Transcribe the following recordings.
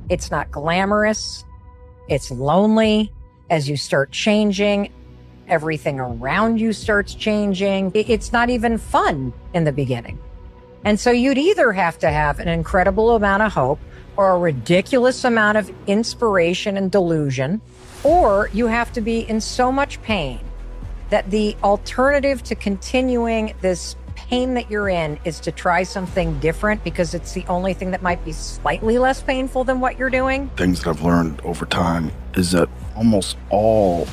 It's not glamorous. It's lonely. As you start changing, everything around you starts changing. It's not even fun in the beginning. And so you'd either have to have an incredible amount of hope or a ridiculous amount of inspiration and delusion, or you have to be in so much pain that the alternative to continuing this pain that you're in is to try something different because it's the only thing that might be slightly less painful than what you're doing. Things that I've learned over time is that almost all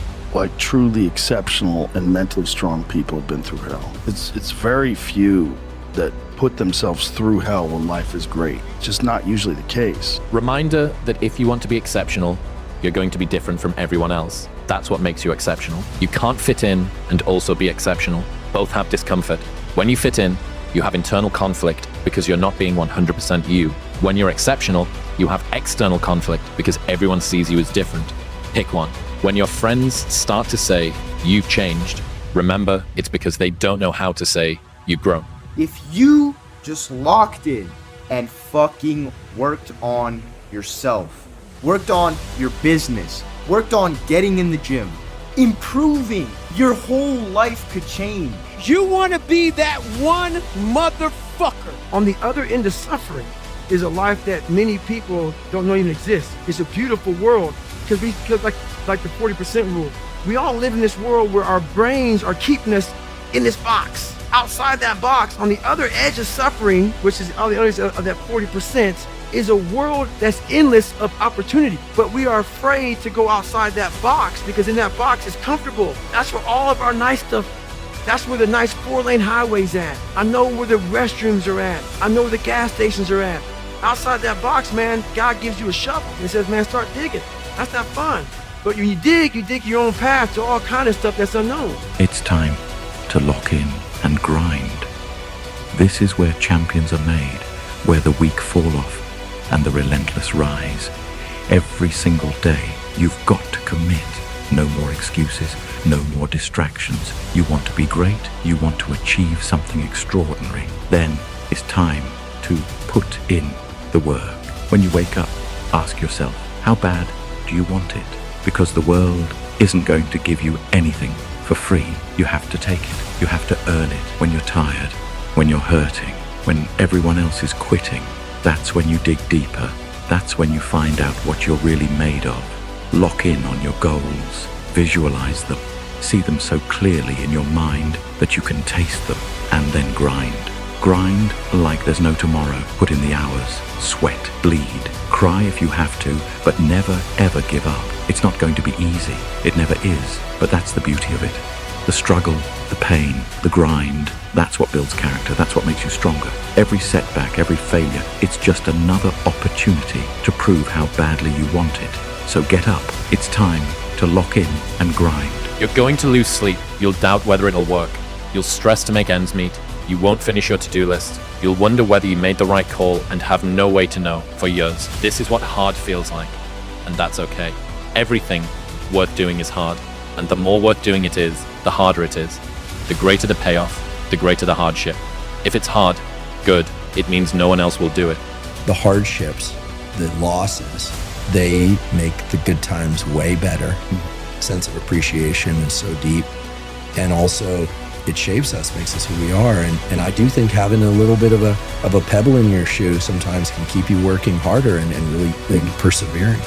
truly exceptional and mentally strong people have been through hell. It's very few that put themselves through hell when life is great. It's just not usually the case. Reminder that if you want to be exceptional, you're going to be different from everyone else. That's what makes you exceptional. You can't fit in and also be exceptional. Both have discomfort. When you fit in, you have internal conflict because you're not being 100% you. When you're exceptional, you have external conflict because everyone sees you as different. Pick one. When your friends start to say, you've changed, remember it's because they don't know how to say, you've grown. If you just locked in and fucking worked on yourself, worked on your business, worked on getting in the gym, improving, your whole life could change. You want to be that one motherfucker. On the other end of suffering is a life that many people don't know even exists. It's a beautiful world because like the 40% rule. We all live in this world where our brains are keeping us in this box. Outside that box, on the other edge of suffering, which is on the other edge of that 40%, is a world that's endless of opportunity. But we are afraid to go outside that box because in that box is comfortable. That's where all of our nice stuff, that's where the nice 4-lane highway's at. I know where the restrooms are at. I know where the gas stations are at. Outside that box, man, God gives you a shovel and says, man, start digging. That's not fun. But when you dig your own path to all kind of stuff that's unknown. It's time to lock in and grind. This is where champions are made, where the weak fall off and the relentless rise. Every single day, you've got to commit. No more excuses, no more distractions. You want to be great, you want to achieve something extraordinary. Then it's time to put in the work. When you wake up, ask yourself, how bad do you want it? Because the world isn't going to give you anything for free. You have to take it. You have to earn it. When you're tired, when you're hurting, when everyone else is quitting, that's when you dig deeper. That's when you find out what you're really made of. Lock in on your goals. Visualize them. See them so clearly in your mind that you can taste them, and then grind. Grind like there's no tomorrow. Put in the hours. Sweat. Bleed. Cry if you have to, but never ever give up. It's not going to be easy. It never is, but that's the beauty of it. The struggle, the pain, the grind, that's what builds character. That's what makes you stronger. Every setback, every failure, it's just another opportunity to prove how badly you want it. So get up. It's time to lock in and grind. You're going to lose sleep. You'll doubt whether it'll work. You'll stress to make ends meet. You won't finish your to-do list. You'll wonder whether you made the right call and have no way to know for years. This is what hard feels like, and that's okay. Everything worth doing is hard, and the more worth doing it is, the harder it is. The greater the payoff, the greater the hardship. If it's hard, good. It means no one else will do it. The hardships, the losses, they make the good times way better. Sense of appreciation is so deep, and also it shapes us, makes us who we are. And I do think having a little bit of a pebble in your shoe sometimes can keep you working harder and really persevering.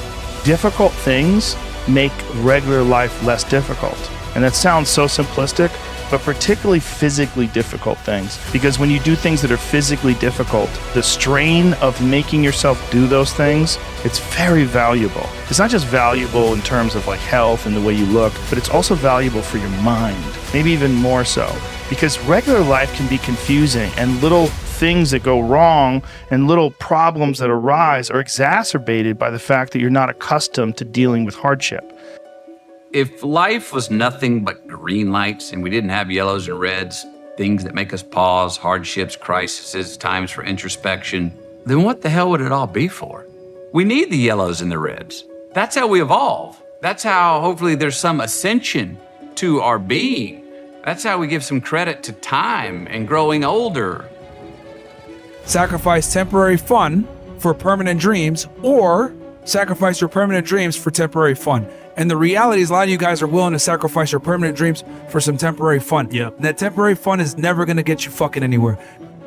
Difficult things make regular life less difficult. And that sounds so simplistic, but particularly physically difficult things. Because when you do things that are physically difficult, the strain of making yourself do those things, it's very valuable. It's not just valuable in terms of like health and the way you look, but it's also valuable for your mind, maybe even more so. Because regular life can be confusing, and little things that go wrong and little problems that arise are exacerbated by the fact that you're not accustomed to dealing with hardship. If life was nothing but green lights and we didn't have yellows and reds, things that make us pause, hardships, crises, times for introspection, then what the hell would it all be for? We need the yellows and the reds. That's how we evolve. That's how hopefully there's some ascension to our being. That's how we give some credit to time and growing older. Sacrifice temporary fun for permanent dreams, or sacrifice your permanent dreams for temporary fun. And the reality is a lot of you guys are willing to sacrifice your permanent dreams for some temporary fun. Yeah. And that temporary fun is never going to get you fucking anywhere.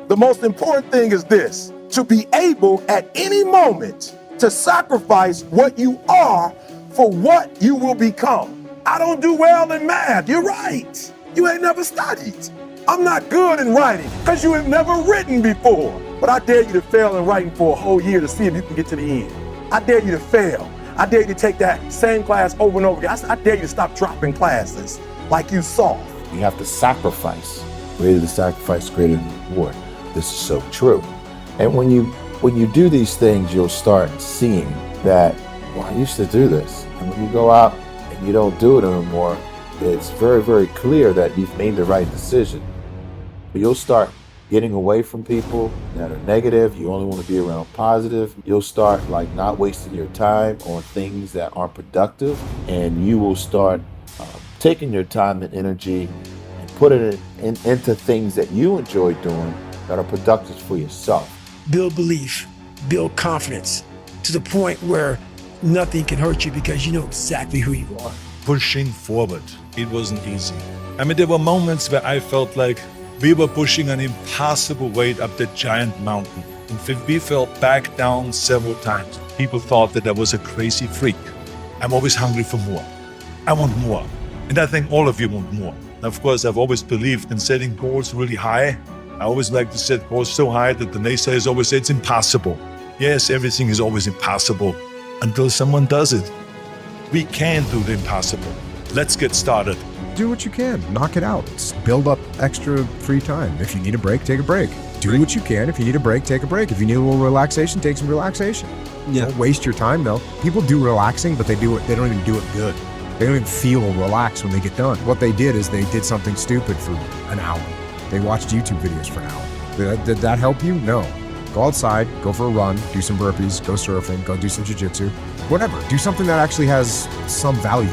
The most important thing is this: to be able at any moment to sacrifice what you are for what you will become. I don't do well in math. You're right. You ain't never studied. I'm not good in writing because you have never written before. But I dare you to fail in writing for a whole year to see if you can get to the end. I dare you to fail. I dare you to take that same class over and over again. I dare you to stop dropping classes like you soft. You have to sacrifice. Greater the sacrifice, greater the reward. This is so true. And when you do these things, you'll start seeing that, well, I used to do this. And when you go out and you don't do it anymore, it's very, very clear that you've made the right decision. But you'll start getting away from people that are negative. You only want to be around positive. You'll start like not wasting your time on things that aren't productive, and you will start taking your time and energy and putting it into things that you enjoy doing that are productive for yourself. Build belief, build confidence to the point where nothing can hurt you because you know exactly who you are. Pushing forward, it wasn't easy. I mean, there were moments where I felt like we were pushing an impossible weight up that giant mountain. And we fell back down several times. People thought that I was a crazy freak. I'm always hungry for more. I want more. And I think all of you want more. And of course, I've always believed in setting goals really high. I always like to set goals so high that the naysayers always say it's impossible. Yes, everything is always impossible until someone does it. We can do the impossible. Let's get started. Do what you can, knock it out. Build up extra free time. If you need a break, take a break. Do what you can. If you need a break, take a break. If you need a little relaxation, take some relaxation. Yeah. Don't waste your time though. People do relaxing, but they don't even do it good. They don't even feel relaxed when they get done. What they did is they did something stupid for an hour. They watched YouTube videos for an hour. Did that help you? No. Go outside, go for a run, do some burpees, go surfing, go do some jiu-jitsu, whatever. Do something that actually has some value.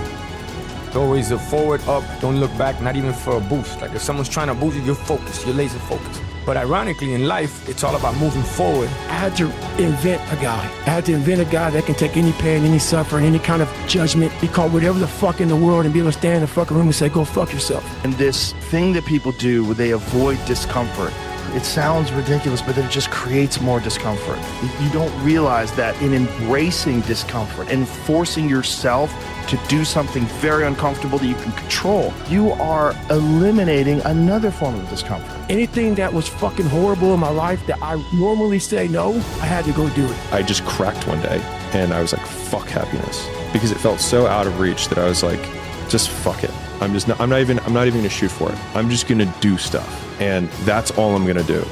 Always a forward, up, don't look back, not even for a boost. Like if someone's trying to boost you, you're focused, you're laser focused. But ironically in life, it's all about moving forward. I had to invent a guy. I had to invent a guy that can take any pain, any suffering, any kind of judgment, be called whatever the fuck in the world and be able to stand in the fucking room and say, go fuck yourself. And this thing that people do where they avoid discomfort, it sounds ridiculous, but it just creates more discomfort. You don't realize that in embracing discomfort and forcing yourself to do something very uncomfortable that you can control, you are eliminating another form of discomfort. Anything that was fucking horrible in my life that I normally say no, I had to go do it. I just cracked one day and I was like, fuck happiness. Because it felt so out of reach that I was like, just fuck it. I'm not even gonna shoot for it. I'm just gonna do stuff. And that's all I'm gonna do.